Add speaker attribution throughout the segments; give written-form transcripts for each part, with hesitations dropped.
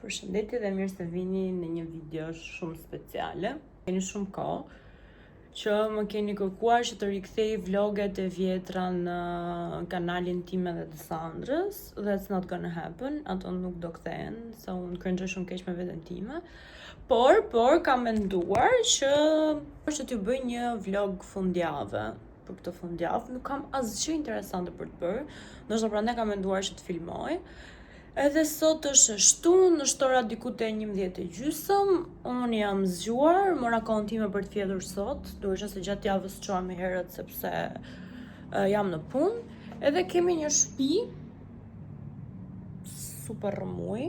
Speaker 1: Përshëndetje dhe mirë se vini në një video shumë speciale. Keni shumë kohë që më keni kërkuar që të rikthej vloget e vjetra në kanalin tim edhe të Sandrës. That's not gonna happen. Ato nuk do kthehen, se unë këndoj shumë keq me veten time. Por kam menduar që t'ju bëj një vlog fundjavë. Për këtë fundjavë nuk kam asgjë interesante për të bërë. Ndoshta prandaj kam menduar që të filmoj. Edhe sot është shtunë, është ora diku te 11:30. Unë jam zgjuar, mora kohën time për të fjetur sot, duke qenë se gjatë javës çoa më herët sepse jam në punë. Edhe kemi një shtëpi super rrëmuj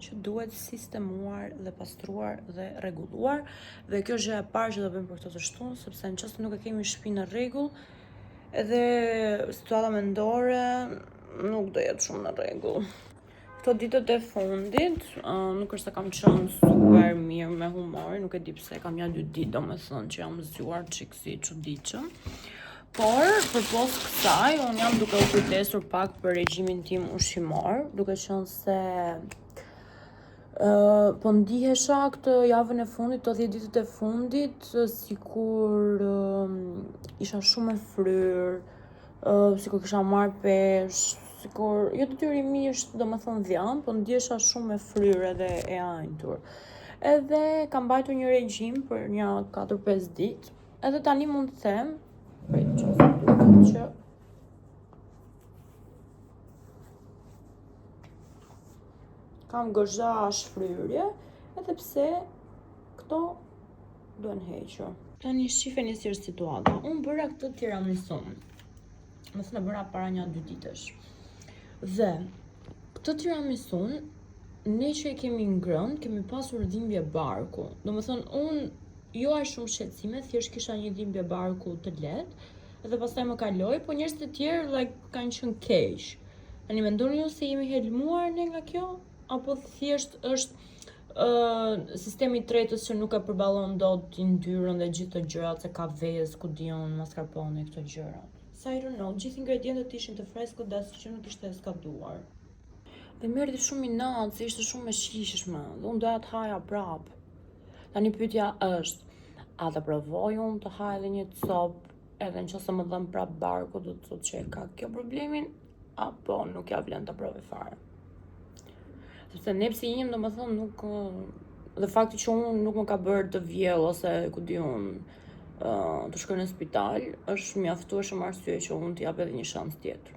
Speaker 1: që duhet sistemuar dhe pastruar dhe rregulluar. Dhe kjo është gjëja e parë që do bëjmë për këtë shtunë, sepse nëse nuk e kemi shtëpinë në rregull, edhe situata mendore nuk do jetë shumë në rregull. Këto ditët e fundit, nuk është se kam qenë super mirë me humor, nuk e di pse, kam ja 2 ditë domethënë që jam zgjuar çik si çuditshëm. Por përpos kësaj, unë jam duke u kujdesur pak për regjimin tim ushqimor, duke qenë se po ndihesha këtë javën e fundit, të 10 ditët e fundit, sikur isha shumë e fryrë, sikur kisha marrë peshë, sikur jo detyrimisht domethënë dhjam, po ndihesha shumë e fryrë edhe e ajtur. Edhe kam mbajtur një regjim për një 4-5 ditë, edhe tani mund të them, që kam goxha shfryrje, edhe pse këto duhen hequr. Tani shifeni si është situata. Unë bëra këtë tiramisu. Më thënë bëra para 1-2 ditësh. Dhe këtë tiramisun, ne që e kemi ngrënë, kemi pasur dhimbje barku. Domethënë unë jo aq shumë shqetësime, thjesht kisha një dhimbje barku të lehtë, edhe pastaj më kaloi, po njerëzit e tjerë kanë qenë keq. Tani mendoni ju se jemi helmuar ne nga kjo, apo thjesht është sistemi i tretës që nuk e përballon dot yndyrën dhe gjithë të gjërat, se ka vezë, ku diun, mascarpone, këto gjëra. So I don't know, gjithë ingredientët ishin të freskët dhe asgjë nuk ishte skaduar. Dhe më erdhi shumë i natë, se ishte shumë e shijshme, dhe unë doja të haja prap. Tani pyetja është, a ta provoj unë të haj edhe një copë, edhe nëse më dhën prap barku, do të thotë që e ka kjo problemin, apo nuk ja vlen ta provoj fare. Sepse nepsi im domethënë nuk, dhe fakti që unë nuk më ka bërë të vjell ose ku di unë, të shkoj në spital, është mjaftueshëm arsye që unë t'i jap edhe një shans tjetër.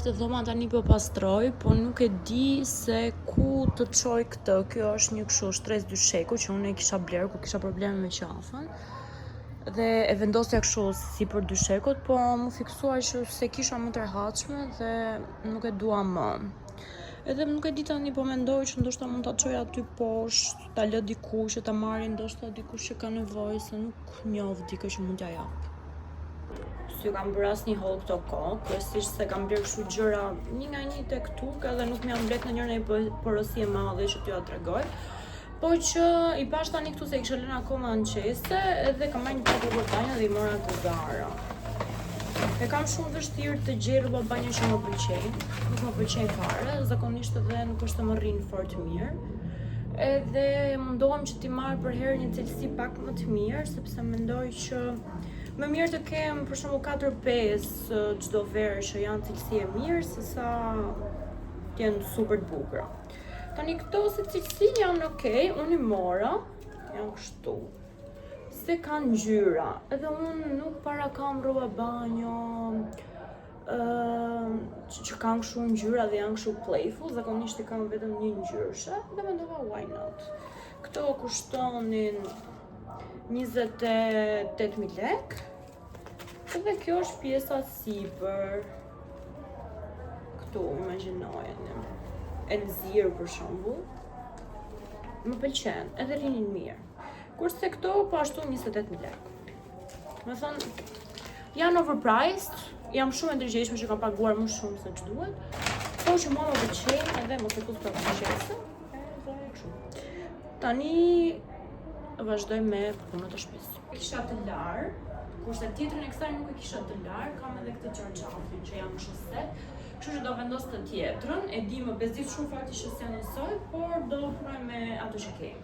Speaker 1: Të dhoma tani po pastroj, po nuk e di se ku të çoj këtë. Kjo është një kështu shtresë dysheku që unë e kisha bler kur kisha probleme me qafën. Dhe e vendosja kështu si për dyshekut, po më fiksua që se kisha më të rehatshme dhe nuk e dua më. Edhe nuk e di tani, po mendoj që ndoshta mund ta çoj aty poshtë, ta lë dikush që ta marrë ndoshta dikush që ka nevojë, se nuk njoh dikë që mund t'ja jap. ju kam bërë asnjë haul këto kohë, kryesisht se kam blerë kështu gjëra një nga një tek Turk, edhe nuk më jam blet në njëra një porosi e madhe që t'ju ja tregoj. Po që i pash tani këtu se i kisha lënë akoma në qese, edhe kam marrë një patë rrobë banjo dhe i mora të Zara. E kam shumë vështirë të gjej rrobë banjo që më pëlqejnë, nuk më pëlqejnë fare, zakonisht edhe nuk është të më rrinë fort mirë. Edhe mundohem që t'i marrë për herë një cilësi pak më të mirë, sepse mendoj që më mirë të kem për shembull 4-5 çdo verë që janë cilësi e mirë, sesa t'jenë super të bukura. Tani këto se cilësi janë okay, unë i mora, janë kështu. Se kanë ngjyra, edhe unë nuk para kam rroba banjo që kanë kështu ngjyra dhe janë kështu playful, zakonisht i kam vetëm një ngjyrshe dhe mendova why not. Këto kushtonin 28.000 lek. Edhe kjo është pjesa sipër. Këtu imagjinojeni. E nxirr për shembull. Më pëlqen, edhe rinin mirë. Kurse këto po ashtu 28.000 lek. Me thënë, janë overpriced. Jam shumë e ndërgjegjshme që kam paguar më shumë se ç'duhet. Po që mua më pëlqejnë edhe mos e kus për qese. Tani vazhdoj me punët e shtëpisë. Kisha të larë, kurse tjetrën e kësaj nuk e kisha të larë, kam edhe këtë çarçafin që jam kështu set. Kështu që do vendos të tjetrën, e di më bezdis shumë fakti që s'janë njësoj, por do punoj me ato që kemi.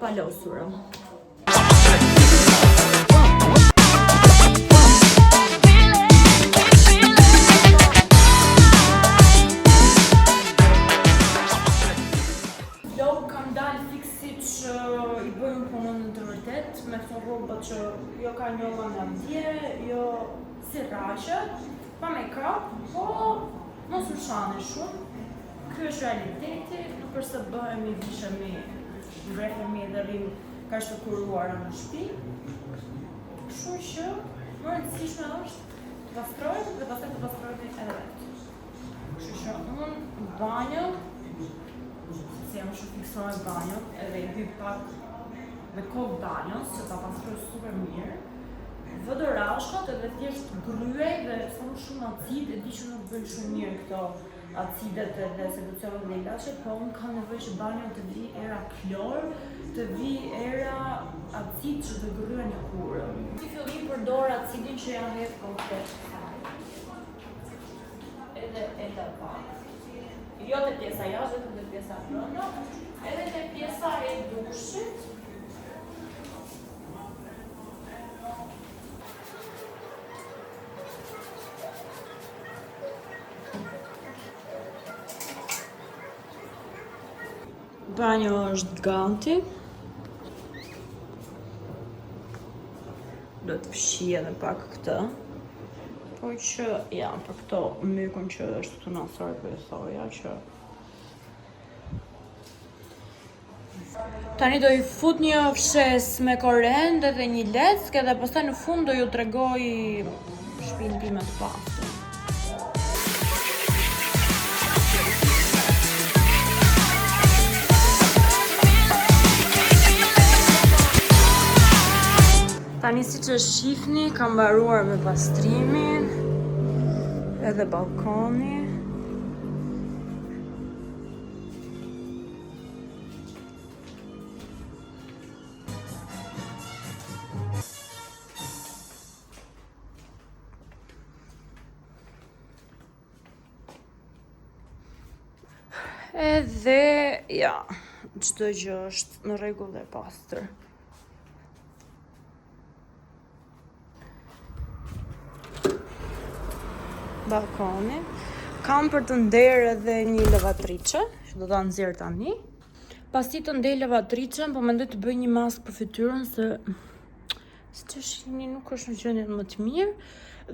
Speaker 1: Palosura. Kam dalë fiksit që i bëjmë punën në të vërtet, me këto rrobat që jo ka njolla nga dje, jo si rraqe, pa make-up, po mos u shane shumë. Ky është realiteti, nuk është se bëhemi vishemi, vrehemi dhe rrim kaq të kuruara në shtëpi. Kështu që më e rëndësishme është të pastrojmë dhe pastaj të pastrojmë edhe vetë. Kështu që unë banjo, se jam shumë fiksuar me banjo, edhe i bëj pak me kokë banjos që ta pastroj super mirë. Vë dorashkat edhe thjesht gryej dhe sa më shumë acid, e di që nuk bëjnë shumë mirë këto acidet dhe seducionet dhe ilaçet, po unë kam nevojë që banjo të vi era klor, të vi era acid që të gryej në kurrë. Si fillim përdor acidin që ja hedh komplet. Edhe pak. Jo te pjesa jashtë, vetëm te pjesa brenda, edhe te pjesa e dushit. Banjo është gati. Do të fshi edhe pak këtë. Po që, ja, për këto mykun që është të nësër për e thoja që... Tani do i fut një fshes me korrent edhe një leckë edhe pastaj në fund do ju tregoj shtëpinë time të pastër. Tani si që shifni, kam mbaruar me pastrimin, edhe balkoni. Edhe, ja, çdo gjë është në rregull dhe pastër. Balkoni. Kam për të nder edhe një lavatriçe, që do ta nxjerr tani. Pasi të ndej lavatriçen, po mendoj të bëj një maskë për fytyrën se siç e shihni nuk është në gjendje më të mirë.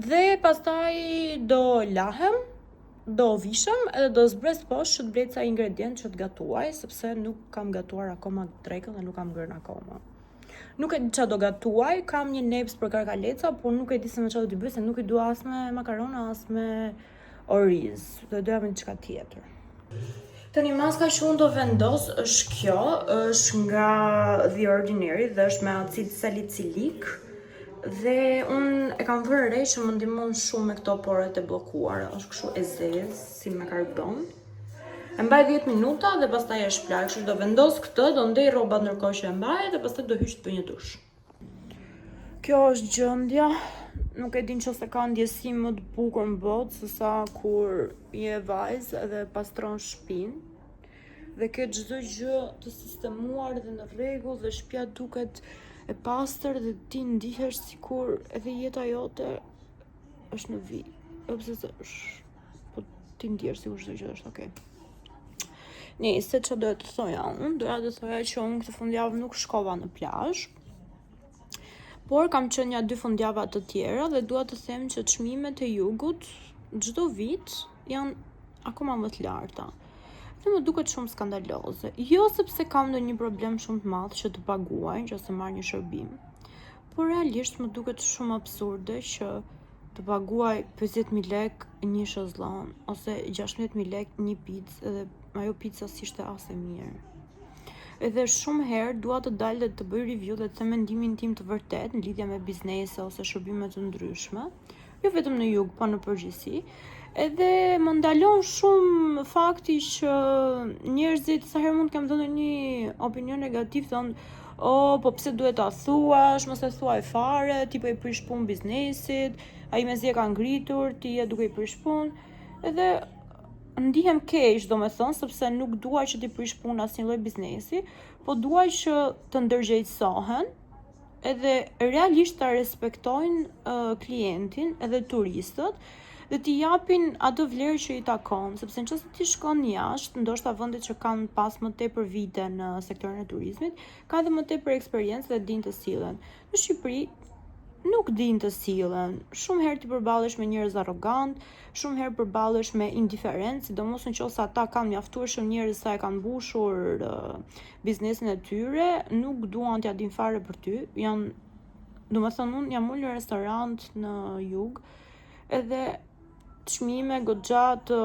Speaker 1: Dhe pastaj do lahem, do vishem edhe do zbres poshtë që të blej ca ingredient që të gatuaj, sepse nuk kam gatuar akoma drekën dhe nuk kam ngrënë akoma. Nuk e di çfarë do gatuaj, kam një neps për karkaleca, por nuk e di se me çfarë do t'i bëj, se nuk i dua as me makarona, as me oriz. Do doja me diçka tjetër. Tani maska që unë do vendos është kjo, është nga The Ordinary dhe është me acid salicilik. Dhe unë e kam vërë re që më ndihmon shumë me këto poret e bllokuara, është kështu e zezë, si me karbon. E mbaj 10 minuta dhe pastaj e shplaj, kështu do vendos këtë, do ndej rrobat ndërkohë që e mbaj dhe pastaj do hyj të bëj një dush. Kjo është gjendja, nuk e din nëse ka ndjesi më të bukur në botë se sa kur je vajzë edhe pastron shtëpinë dhe ke çdo gjë të sistemuar dhe në rregull dhe shtëpia duket e pastër dhe ti ndihesh sikur edhe jeta jote është në vi. Pse po ti ndihesh sikur çdo gjë është okay. Nëse çfarë doja të thoja unë, doja të thoja që unë këtë fundjavë nuk shkova në plazh. Por kam qenë ja 2 fundjava të tjera dhe dua të them që çmimet e jugut çdo vit janë akoma më të larta. Dhe më duket shumë skandaloze. Jo sepse kam ndonjë problem shumë të madh që të paguaj ose marr një shërbim. Por realisht më duket shumë absurde që të paguaj 50.000 lek një shezllon ose 16.000 lek një picë edhe ajo pica s'ishte as e mirë. Edhe shumë herë dua të dal dhe të bëj review dhe të them mendimin tim të vërtet në lidhje me biznese ose shërbime të ndryshme, jo vetëm në jug, po në përgjithësi. Edhe më ndalon shumë fakti që njerëzit sa herë mund të kemë dhënë një opinion negativ, thonë, po pse duhet ta thuash, mos e thuaj fare, ti po i prish punë biznesit, ai mezi e ka ngritur, ti je duke i prish punë. Edhe ndihem keq, domethënë, sepse nuk duaj që t'i prish punë asnjë lloj biznesi, po duaj që të ndërgjegjësohen edhe realisht ta respektojnë klientin edhe turistët dhe t'i japin atë vlerë që i takon, sepse nëse ti shkon jashtë, ndoshta vendet që kanë pas më tepër vite në sektorin e turizmit, kanë edhe më tepër eksperiencë dhe dinë të sillen. Në Shqipëri nuk dinë të sillen. Shumë herë ti përballesh me njerëz arrogant, shumë herë përballesh me indiferencë, sidomos nëse ata kanë mjaftuar shumë njerëz sa e kanë mbushur biznesin e tyre, nuk duan t'ia dinë fare për ty. Domethënë unë jam ulur në restorant në jug, edhe çmime goxha të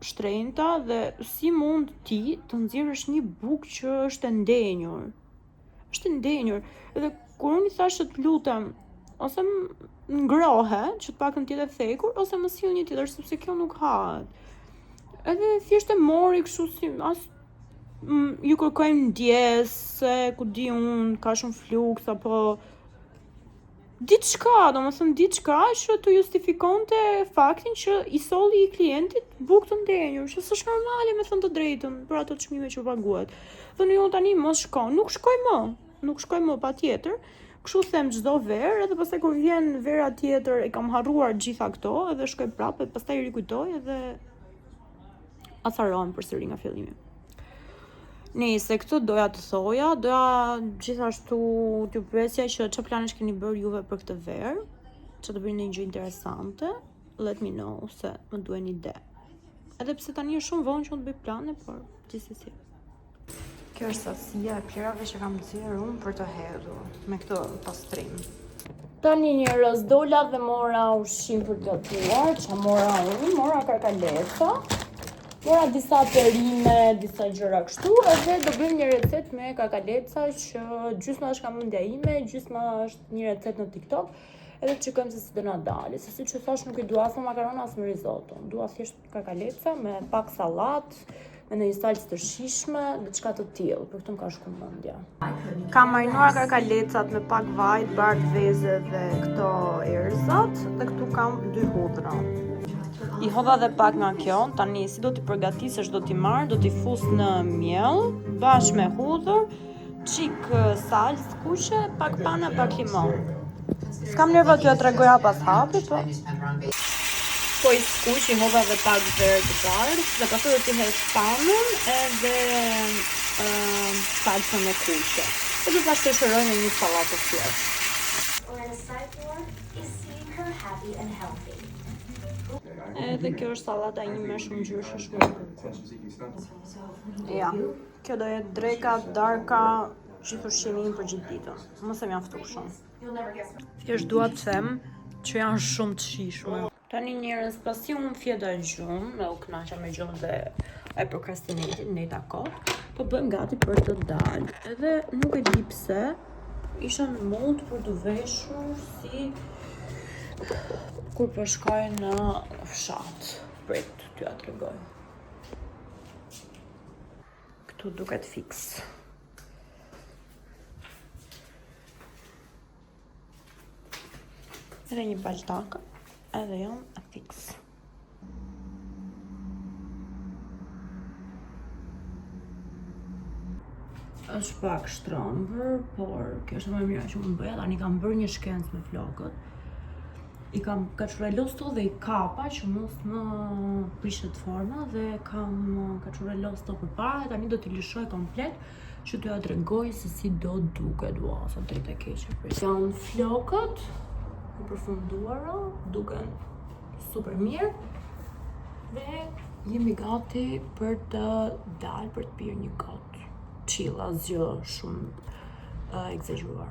Speaker 1: shtrenjta dhe si mund ti të nxjerrësh një bukë që është e ndenjur. Është e ndenjur. Edhe kur unë i thash të lutem ose ngrohe, që të paktën tjetë e thekur, ose më sill një tjetër, sepse kjo nuk hahet. Edhe thjesht e mori kështu si as ju kërkojmë ndjes, se ku di unë, ka shumë fluks, apo diçka, domethënë diçka që të justifikonte faktin që i solli i klientit bukë të ndenjur, që s'është normale me thënë të drejtën për ato çmime që paguhet. Thonë jo tani mos shko, nuk shkoj më patjetër. Kështu them çdo verë, edhe pastaj kur vjen vera tjetër e kam harruar gjitha këto, edhe shkoj prapë, pastaj rikujtoj edhe acarohem përsëri nga fillimi. Nëse këtë doja të thoja, doja gjithashtu t'ju pyesja që çfarë planesh keni bërë juve për këtë verë, që të bëni një gjë interesante, let me know se më duhen ide. Edhe pse tani është shumë vonë që unë të bëj plane, por gjithsesi. Kjo është sasia e pjerave që kam nxjerrë unë për të hedhur me këtë pastrim. Tani njerëz dola dhe mora ushqim për të gatuar, që mora unë, mora karkaleca, mora disa perime, disa gjëra kështu, edhe do bëjmë një recet me karkaleca që gjysma është nga mendja ime, gjysma është një recet në TikTok, edhe të shikojmë se si do na dalë. Se siç e thash, nuk i dua as me makarona as me risotto. Dua thjesht karkaleca me pak sallatë, me një salcë të shishme, diçka të tillë, për këtë më ka shku mendja. Kam marinuar karkalecat me pak vaj, bark, veze dhe këto erëzat, dhe këtu kam 2 hudra. I hodha dhe pak nga kjo, tani si do t'i përgatisësh, do t'i marrë, do t'i fus në miell, bashkë me hudhër, çik salcë kuqe, pak pana, pak limon. S'kam nerva t'ju tregoja pas hapi, po. Po i skuq, i hodha dhe pak verë të bardhë, dhe pastaj do t'i hedh panën edhe salcën e kuqe. Edhe ta shoqëroj me një sallatë të thjeshtë. Edhe kjo është sallata ime shumë ngjyrëshe shumë. Ja, kjo do jetë dreka, darka, gjithë ushqimin për gjithë ditën. Mos e mjaftu shumë. Thjesht dua të them që janë shumë të shijshme. Tani njerëz, pasi unë fjeda gjumë, me u kënaqa me gjumë dhe e procrastinated në ta kot, po bëjmë gati për të dalë. Edhe nuk e di pse, isha në mod për të veshur si kur po shkoj në fshat. Prit, t'ja tregoj. Këtu duket fiks. Edhe një paltakë, edhe janë fiks. Është pak shtrëmbër, por kjo është më e mira që mund bëja. Tani kam bërë një shkencë me flokët. I kam kaçurelosur dhe i kapa që mos më prishet forma dhe kam kaçurelosur përpara. Tani do t'i lëshoj komplet që t'ja tregoj se si do duket. Ua, sa drejt e keqe. Janë flokët e përfunduara, duken super mirë dhe jemi gati për të dalë për të pirë një gotë. Chill, asgjë shumë egzageruar.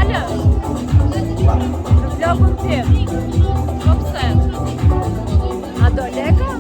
Speaker 2: Alo, në vlogun tim, po pse? A do leka?